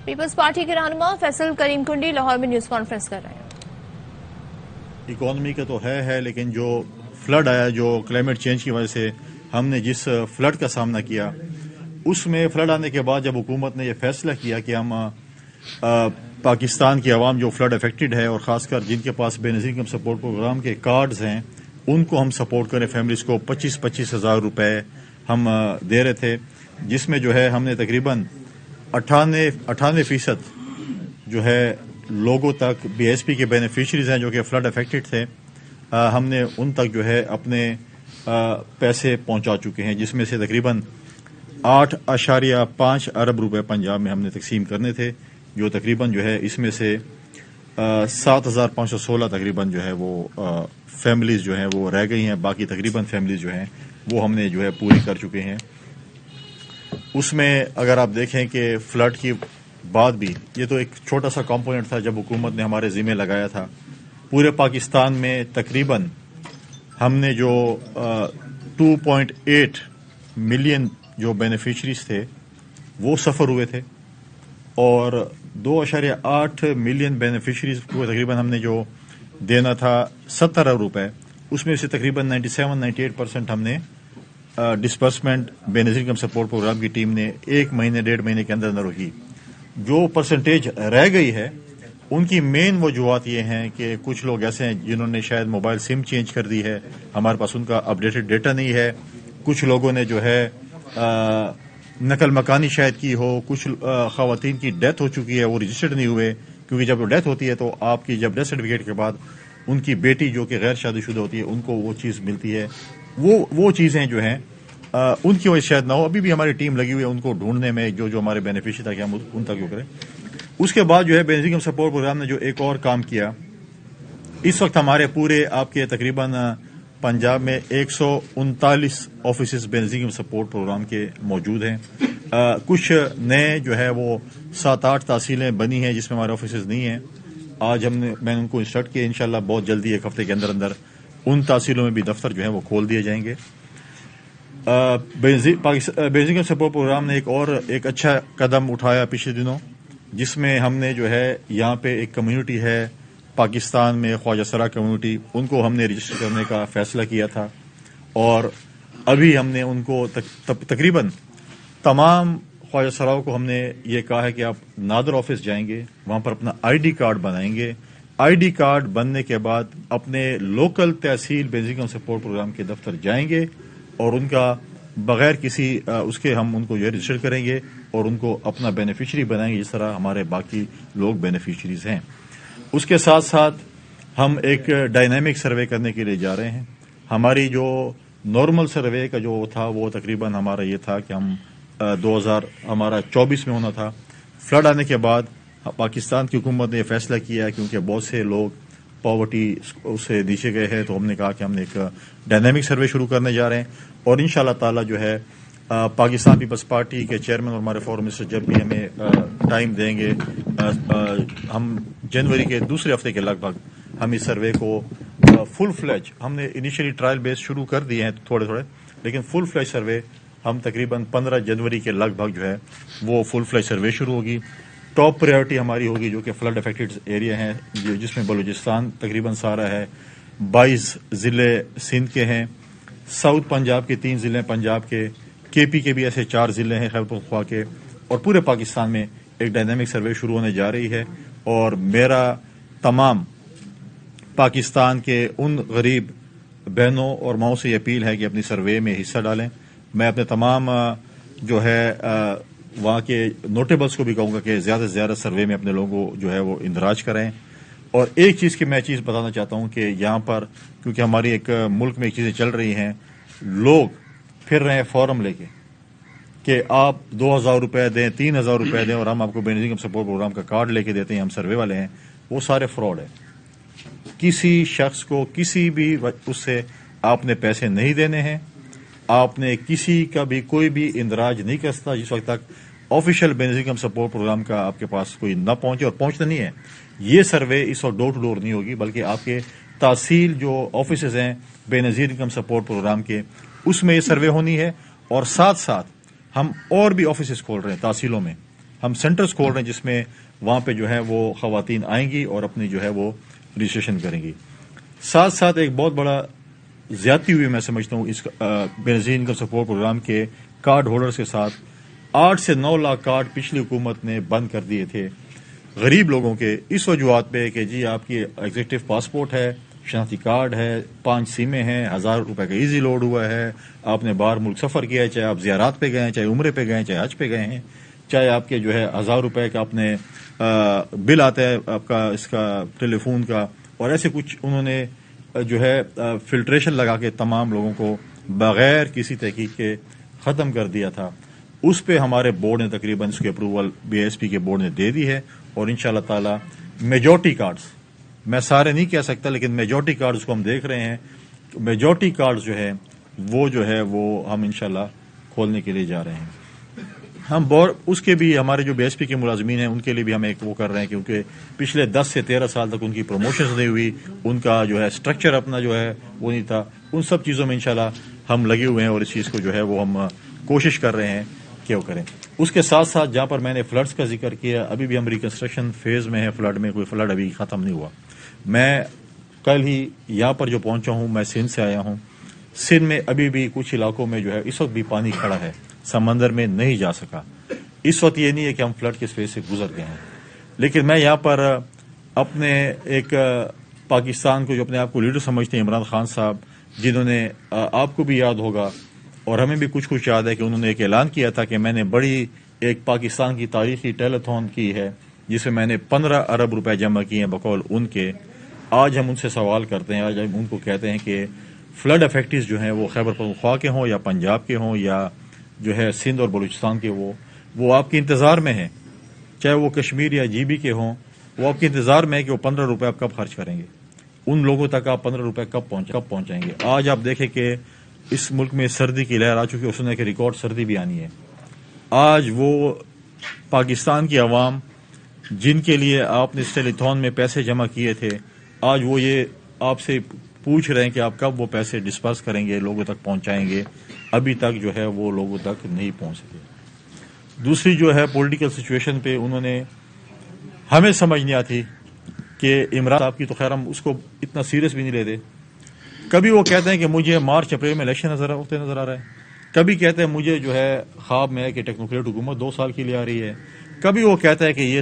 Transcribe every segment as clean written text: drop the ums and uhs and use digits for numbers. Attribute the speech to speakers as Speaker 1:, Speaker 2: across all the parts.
Speaker 1: Peoples party کے رہنما فیصل کریم کنڈی لاہور میں نیوز کانفرنس کر رہے ہیں۔
Speaker 2: اکانومی کا تو ہے لیکن جو فلڈ آیا، جو کلائمیٹ چینج کی وجہ سے ہم نے جس فلڈ کا سامنا کیا، اس میں فلڈ آنے کے بعد جب حکومت نے یہ فیصلہ کیا کہ ہم پاکستان کی عوام جو فلڈ افیکٹڈ ہے اور خاص کر جن کے پاس بے نظیر انکم سپورٹ پروگرام کے کارڈز ہیں ان کو ہم سپورٹ کریں، فیملیز کو 25 ہزار روپے ہم دے رہے تھے، جس میں جو ہے ہم نے تقریباً 98% جو ہے لوگوں تک بی ایس پی کے بینیفیشریز ہیں جو کہ فلڈ افیکٹڈ تھے، ہم نے ان تک جو ہے اپنے پیسے پہنچا چکے ہیں، جس میں سے تقریباً 8.5 ارب روپے پنجاب میں ہم نے تقسیم کرنے تھے، جو تقریباً جو ہے اس میں سے 7,516 تقریباً جو ہے وہ فیملیز جو ہیں وہ رہ گئی ہیں، باقی تقریباً فیملیز جو ہیں وہ ہم نے جو ہے پوری کر چکے ہیں۔ اس میں اگر آپ دیکھیں کہ فلڈ کی بعد بھی یہ تو ایک چھوٹا سا کمپوننٹ تھا جب حکومت نے ہمارے ذمہ لگایا تھا، پورے پاکستان میں تقریباً ہم نے جو 2.8 ملین جو بینیفیشریز تھے وہ سفر ہوئے تھے، اور 2.8 ملین بینیفیشریز کو تقریباً ہم نے جو دینا تھا 70 ارب روپے، اس میں سے تقریباً 97-98% ہم نے ڈسپرسمنٹ بے نظیر انکم سپورٹ پروگرام کی ٹیم نے 1 مہینے 1.5 مہینے کے اندر اندر کی۔ جو پرسنٹیج رہ گئی ہے ان کی مین وجوہات یہ ہیں کہ کچھ لوگ ایسے ہیں جنہوں نے شاید موبائل سم چینج کر دی ہے، ہمارے پاس ان کا اپڈیٹڈ ڈیٹا نہیں ہے، کچھ لوگوں نے جو ہے نقل مکانی شاید کی ہو، کچھ خواتین کی ڈیتھ ہو چکی ہے وہ رجسٹرڈ نہیں ہوئے، کیونکہ جب ڈیتھ ہوتی ہے تو آپ کی جب ڈیتھ سرٹیفکیٹ کے بعد ان کی بیٹی جو کہ غیر شادی شدہ ہوتی ہے ان کو وہ چیز ملتی ہے، وہ چیزیں جو ہیں ان کی وجہ شاید نہ ہو۔ ابھی بھی ہماری ٹیم لگی ہوئی ہے ان کو ڈھونڈنے میں، جو ہمارے بینیفیشری تاکہ ہم ان تک وہ کریں۔ اس کے بعد جو ہے بے نظیر انکم سپورٹ پروگرام نے جو ایک اور کام کیا، اس وقت ہمارے پورے آپ کے تقریباً پنجاب میں 139 آفیسز بے نظیر انکم سپورٹ پروگرام کے موجود ہیں۔ کچھ نئے جو ہے وہ 7-8 تحصیلیں بنی ہیں جس میں ہمارے آفیسز نہیں ہیں، آج میں نے ان کو انسٹرکٹ کیا، انشاءاللہ بہت جلدی ایک ہفتے کے اندر اندر ان تحصیلوں میں بھی دفتر جو ہیں وہ کھول دیے جائیں گے۔ بے نظیر انکم سپورٹ پروگرام نے ایک اچھا قدم اٹھایا پچھلے دنوں، جس میں ہم نے جو ہے یہاں پہ ایک کمیونٹی ہے پاکستان میں، خواجہ سرا کمیونٹی، ان کو ہم نے رجسٹر کرنے کا فیصلہ کیا تھا، اور ابھی ہم نے ان کو تقریباً تمام خواجہ سراؤں کو ہم نے یہ کہا ہے کہ آپ نادر آفس جائیں گے، وہاں پر اپنا آئی ڈی کارڈ بنائیں گے، آئی ڈی کارڈ بننے کے بعد اپنے لوکل تحصیل بے نظیر انکم سپورٹ پروگرام کے دفتر جائیں گے اور ان کا بغیر کسی اس کے ہم ان کو یہ رجسٹر کریں گے اور ان کو اپنا بینیفیشری بنائیں گے، جس طرح ہمارے باقی لوگ بینیفیشریز ہیں۔ اس کے ساتھ ساتھ ہم ایک ڈائنامک سروے کرنے کے لیے جا رہے ہیں۔ ہماری جو نارمل سروے کا جو تھا وہ تقریباً ہمارا یہ تھا کہ ہم 2024 میں ہونا تھا، فلڈ آنے کے بعد پاکستان کی حکومت نے یہ فیصلہ کیا ہے کیونکہ بہت سے لوگ پاورٹی سے نیچے گئے ہیں، تو ہم نے کہا کہ ہم نے ایک ڈائنامک سروے شروع کرنے جا رہے ہیں، اور انشاءاللہ تعالی جو ہے پاکستان پیپلز پارٹی کے چیئرمین اور ہمارے فورم منسٹر جب بھی ہمیں ٹائم دیں گے، ہم جنوری کے دوسرے ہفتے کے لگ بھگ ہم اس سروے کو فل فلیج، ہم نے انیشلی ٹرائل بیس شروع کر دیے ہیں تھوڑے لیکن فل فلیج سروے ہم تقریباً 15 جنوری کے لگ بھگ جو ہے وہ فل فلیج سروے شروع ہوگی۔ ٹاپ پریورٹی ہماری ہوگی جو کہ فلڈ افیکٹڈ ایریا ہیں، جس میں بلوچستان تقریباً سارا ہے، 22 ضلع سندھ کے ہیں، ساؤتھ پنجاب کے 3 ضلع پنجاب کے پی کے بھی ایسے 4 ضلع ہیں خیبر پختونخوا کے، اور پورے پاکستان میں ایک ڈائنامک سروے شروع ہونے جا رہی ہے، اور میرا تمام پاکستان کے ان غریب بہنوں اور ماؤں سے یہ اپیل ہے کہ اپنی سروے میں حصہ ڈالیں۔ میں اپنے تمام جو ہے وہاں کے نوٹیبلز کو بھی کہوں گا کہ زیادہ سے زیادہ سروے میں اپنے لوگوں کو جو ہے وہ اندراج کریں۔ اور ایک چیز کی میں بتانا چاہتا ہوں کہ یہاں پر کیونکہ ہماری ایک ملک میں ایک چیزیں چل رہی ہیں، لوگ پھر رہے ہیں فارم لے کے کہ آپ 2,000 روپے دیں، 3,000 روپے دیں اور ہم آپ کو بے نظیر انکم سپورٹ پروگرام کا کارڈ لے کے دیتے ہیں، ہم سروے والے ہیں، وہ سارے فراڈ ہیں۔ کسی شخص کو کسی بھی اس سے آپ نے پیسے نہیں دینے ہیں، آپ نے کسی کا بھی کوئی بھی اندراج نہیں کر سکتا جس وقت تک آفیشیل بے نظیر انکم سپورٹ پروگرام کا آپ کے پاس کوئی نہ پہنچے، اور پہنچنا نہیں ہے۔ یہ سروے اس وقت ڈور ٹو ڈور نہیں ہوگی، بلکہ آپ کے تحصیل جو آفیسز ہیں بے نظیر انکم سپورٹ پروگرام کے، اس میں یہ سروے ہونی ہے، اور ساتھ ساتھ ہم اور بھی آفیسز کھول رہے ہیں تحصیلوں میں۔ ہم سینٹرز کھول رہے ہیں جس میں وہاں پہ جو ہے وہ خواتین آئیں گی اور اپنی جو ہے وہ رجسٹریشن کریں گی. ساتھ ساتھ ایک بہت بڑا زیادتی ہوئی میں سمجھتا ہوں اس بینظیر انکم سپورٹ پروگرام کے کارڈ ہولڈرز کے ساتھ. 8 سے 9 لاکھ کارڈ پچھلی حکومت نے بند کر دیے تھے غریب لوگوں کے اس وجوہات پہ کہ جی آپ کی ایگزیکٹو پاسپورٹ ہے, شناختی کارڈ ہے, 5 سیمیں ہیں, 1000 روپے کا ایزی لوڈ ہوا ہے, آپ نے باہر ملک سفر کیا ہے, چاہے آپ زیارات پہ گئے ہیں, چاہے عمرے پہ گئے ہیں, چاہے حج پہ گئے ہیں, چاہے آپ کے جو ہے 1000 روپے کا اپنے بل آتا ہے آپ کا اس کا ٹیلی فون کا, اور ایسے کچھ انہوں نے جو ہے فلٹریشن لگا کے تمام لوگوں کو بغیر کسی تحقیق کے ختم کر دیا تھا. اس پہ ہمارے بورڈ نے تقریباً اس کی اپروول بی ایس پی کے بورڈ نے دے دی ہے, اور انشاءاللہ تعالی میجورٹی کارڈز, میں سارے نہیں کہہ سکتا لیکن میجورٹی کارڈز کو ہم دیکھ رہے ہیں, میجورٹی کارڈز جو ہے وہ ہم انشاءاللہ کھولنے کے لیے جا رہے ہیں. ہم اس کے بھی ہمارے جو بی ایس پی کے ملازمین ہیں ان کے لیے بھی ہم ایک وہ کر رہے ہیں کیونکہ پچھلے 10 سے 13 سال تک ان کی پروموشنز نہیں ہوئی, ان کا جو ہے اسٹرکچر اپنا جو ہے وہ نہیں تھا. ان سب چیزوں میں انشاءاللہ ہم لگے ہوئے ہیں اور اس چیز کو جو ہے وہ ہم کوشش کر رہے ہیں کہ وہ کریں. اس کے ساتھ ساتھ جہاں پر میں نے فلڈز کا ذکر کیا, ابھی بھی ہم ریکنسٹرکشن فیز میں ہیں فلڈ میں, کوئی فلڈ ابھی ختم نہیں ہوا. میں کل ہی یہاں پر جو پہنچا ہوں, میں سندھ سے آیا ہوں. سندھ میں ابھی بھی کچھ علاقوں میں جو ہے اس وقت بھی پانی کھڑا ہے, سمندر میں نہیں جا سکا. اس وقت یہ نہیں ہے کہ ہم فلڈ کے فیز سے گزر گئے ہیں, لیکن میں یہاں پر اپنے ایک پاکستان کو جو اپنے آپ کو لیڈر سمجھتے ہیں عمران خان صاحب, جنہوں نے آپ کو بھی یاد ہوگا اور ہمیں بھی کچھ یاد ہے کہ انہوں نے ایک اعلان کیا تھا کہ میں نے بڑی ایک پاکستان کی تاریخی ٹیلیتھون کی ہے جس میں میں نے 15 ارب روپے جمع کیے ہیں بقول ان کے. آج ہم ان سے سوال کرتے ہیں, آج ہم ان کو کہتے ہیں کہ فلڈ افیکٹس جو ہیں وہ خیبر پختونخوا کے ہوں یا پنجاب کے ہوں یا جو ہے سندھ اور بلوچستان کے, وہ آپ کے انتظار میں ہیں, چاہے وہ کشمیر یا جی بی کے ہوں, وہ آپ کے انتظار میں ہے کہ وہ 15 روپے آپ کب خرچ کریں گے, ان لوگوں تک آپ 15 روپے کب پہنچائیں گے. آج آپ دیکھیں کہ اس ملک میں سردی کی لہر آ چکی ہے, اس نے کہ ریکارڈ سردی بھی آنی ہے. آج وہ پاکستان کی عوام جن کے لیے آپ نے اس ٹیلیتھون میں پیسے جمع کیے تھے, آج وہ یہ آپ سے پوچھ رہے ہیں کہ آپ کب وہ پیسے ڈسپرس کریں گے, لوگوں تک پہنچائیں گے. ابھی تک جو ہے وہ لوگوں تک نہیں پہنچ سکے. دوسری جو ہے پولیٹیکل سچویشن پہ انہوں نے ہمیں سمجھ نہیں آتی کہ عمران صاحب کی, تو خیر ہم اس کو اتنا سیریس بھی نہیں لیتے. کبھی وہ کہتے ہیں کہ مجھے مارچ اپریل میں الیکشن نظر آ رہا ہے, کبھی کہتے ہیں مجھے جو ہے خواب میں ہے کہ ٹیکنوکریٹ حکومت 2 سال کے لیے آ رہی ہے, کبھی وہ کہتا ہے کہ یہ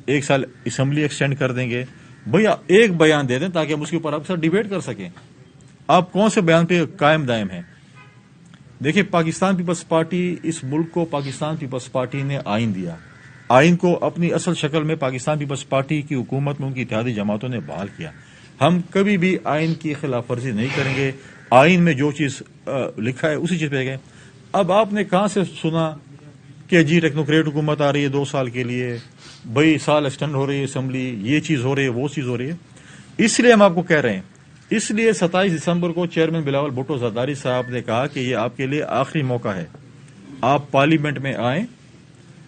Speaker 2: ایک سال اسمبلی ایکسٹینڈ کر دیں گے. بھیا ایک بیان دے دیں تاکہ ہم اس کے اوپر آپ کے ساتھ ڈیبیٹ کر سکیں. آپ کون سے بیان پہ قائم دائم ہیں؟ دیکھیں, پاکستان پیپلز پارٹی, اس ملک کو پاکستان پیپلز پارٹی نے آئین دیا. آئین کو اپنی اصل شکل میں پاکستان پیپلز پارٹی کی حکومت میں ان کی اتحادی جماعتوں نے بحال کیا. ہم کبھی بھی آئین کی خلاف ورزی نہیں کریں گے. آئین میں جو چیز لکھا ہے اسی چیز پہ گئے. اب آپ نے کہاں سے سنا کہ جی ٹیکنوکریٹ حکومت آ رہی ہے 2 سال کے لیے, بھائی سال ایکسٹینڈ ہو رہی ہے اسمبلی, یہ چیز ہو رہی ہے, وہ چیز ہو رہی ہے. اس لیے ہم آپ کو کہہ رہے ہیں, اس لیے 27 دسمبر کو چیئرمین بلاول بھٹو زرداری صاحب نے کہا کہ یہ آپ کے لیے آخری موقع ہے, آپ پارلیمنٹ میں آئیں,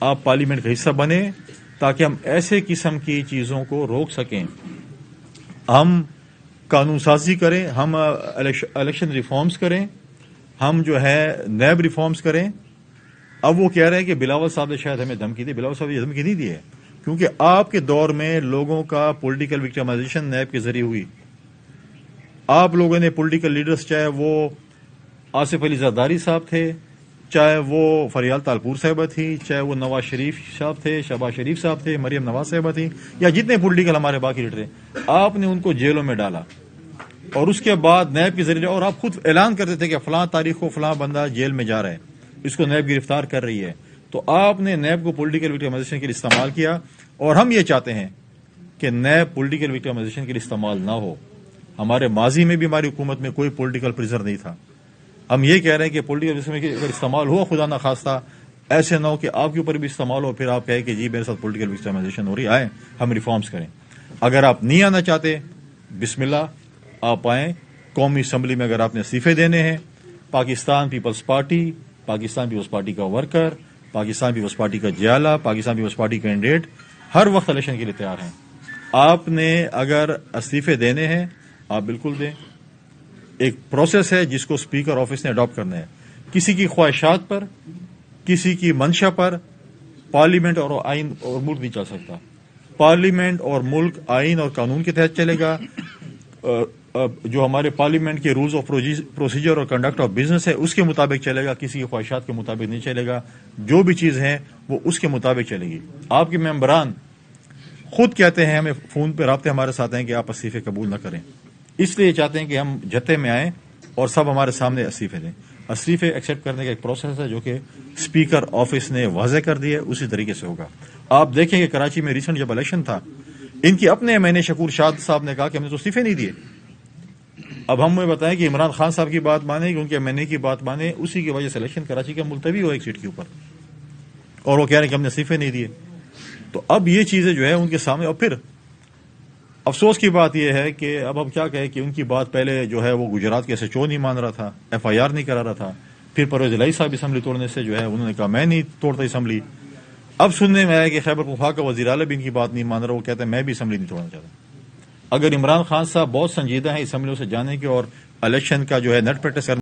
Speaker 2: آپ پارلیمنٹ کا حصہ بنیں تاکہ ہم ایسے قسم کی چیزوں کو روک سکیں. ہم قانون سازی کریں, ہم الیکشن ریفارمز کریں, ہم جو ہے نیب ریفارمز کریں. اب وہ کہہ رہے ہیں کہ بلاول صاحب نے شاید ہمیں دھمکی دی. بلاول صاحب نے دھمکی نہیں دی ہے, کیونکہ آپ کے دور میں لوگوں کا پولیٹیکل وکٹمائزیشن نیب کے ذریعے ہوئی. آپ لوگوں نے پولیٹیکل لیڈرز, چاہے وہ آصف علی زرداری صاحب تھے, چاہے وہ فریال تالپور صاحبہ تھی, چاہے وہ نواز شریف صاحب تھے, شہباز شریف صاحب تھے, مریم نواز صاحبہ تھی, یا جتنے پولیٹیکل ہمارے باقی لیڈر ہیں, آپ نے ان کو جیلوں میں ڈالا. اور اس کے بعد نیب کے ذریعے, اور آپ خود اعلان کرتے تھے کہ فلاں تاریخ کو فلاں بندہ جیل میں جا رہا ہے, اس کو نیب گرفتار کر رہی ہے. تو آپ نے نیب کو پولیٹیکل وکٹمائزیشن کے لیے استعمال کیا, اور ہم یہ چاہتے ہیں کہ نیب پولیٹیکل وکٹمائزیشن کے لیے استعمال نہ ہو. ہمارے ماضی میں بھی ہماری حکومت میں کوئی پولیٹیکل پریزر نہیں تھا. ہم یہ کہہ رہے ہیں کہ پولیٹیکل وکٹمائزیشن اگر استعمال ہوا خدا نہ خواستہ, ایسے نہ ہو کہ آپ کے اوپر بھی استعمال ہو, پھر آپ کہیں کہ جی میرے ساتھ پولیٹیکل وکٹمائزیشن ہو رہی, آئیں ہم ریفارمز کریں. اگر آپ نہیں آنا چاہتے, بسم اللہ, آپ آئیں. قومی اسمبلی میں اگر آپ نے استعفے دینے ہیں, پاکستان پیپلز پارٹی, پاکستان پیپلز پارٹی کا ورکر, پاکستان پیپلز پارٹی کا جیالہ, پاکستان پیپلز پارٹی کینڈیڈیٹ ہر وقت الیکشن کے لیے تیار ہیں. آپ نے اگر استعفے دینے ہیں آپ بالکل دیں. ایک پروسیس ہے جس کو اسپیکر آفس نے اڈاپٹ کرنا ہے. کسی کی خواہشات پر, کسی کی منشا پر پارلیمنٹ اور آئین اور ملک نہیں چل سکتا. پارلیمنٹ اور ملک آئین اور قانون کے تحت چلے گا. جو ہمارے پارلیمنٹ کے رولز آف پروسیجر اور کنڈکٹ آف بزنس ہے اس کے مطابق چلے گا, کسی کی خواہشات کے مطابق نہیں چلے گا. جو بھی چیز ہے وہ اس کے مطابق چلے گی. آپ کے ممبران خود کہتے ہیں, ہمیں فون پہ رابطے ہمارے ساتھ ہیں کہ آپ استعفے قبول نہ کریں, اس لیے چاہتے ہیں کہ ہم جتے میں آئیں اور سب ہمارے سامنے استعفے دیں. استعفے ایکسیپٹ کرنے کا ایک پروسیس ہے جو کہ اسپیکر آفس نے واضح کر دی ہے, اسی طریقے سے ہوگا. آپ دیکھیں کہ کراچی میں ریسنٹ جب الیکشن تھا, ان کی اپنے ایم این اے شکور شاد صاحب نے کہا کہ ہم نے تو استعفے نہیں دیے. اب ہم بتائیں کہ عمران خان صاحب کی بات مانیں, کہ ان کے ایم این اے کی بات مانیں, اسی کی وجہ سے الیکشن کراچی کا ملتوی ہوا ایک سیٹ کے اوپر, اور وہ کہہ رہے ہیں کہ ہم نے استعفے نہیں دیے. تو اب یہ چیزیں جو ہے ان کے سامنے. اور پھر افسوس کی بات یہ ہے کہ اب کیا کہیں کہ ان کی بات پہلے جو ہے وہ گجرات کے SHO نہیں مان رہا تھا, FIR نہیں کرا رہا تھا. پھر پرویز الہی صاحب اسمبلی توڑنے سے جو ہے انہوں نے کہا میں نہیں توڑتا اسمبلی. اب سننے میں آیا کہ خیبر پختونخوا کا وزیر اعلیٰ بھی ان کی بات نہیں مان رہا, وہ کہتے ہیں میں بھی اسمبلی نہیں توڑنا چاہتا. اگر عمران خان صاحب بہت سنجیدہ ہیں اسمبلیوں سے جانے کے اور الیکشن کا جو ہے نیٹ پریکٹس کرنے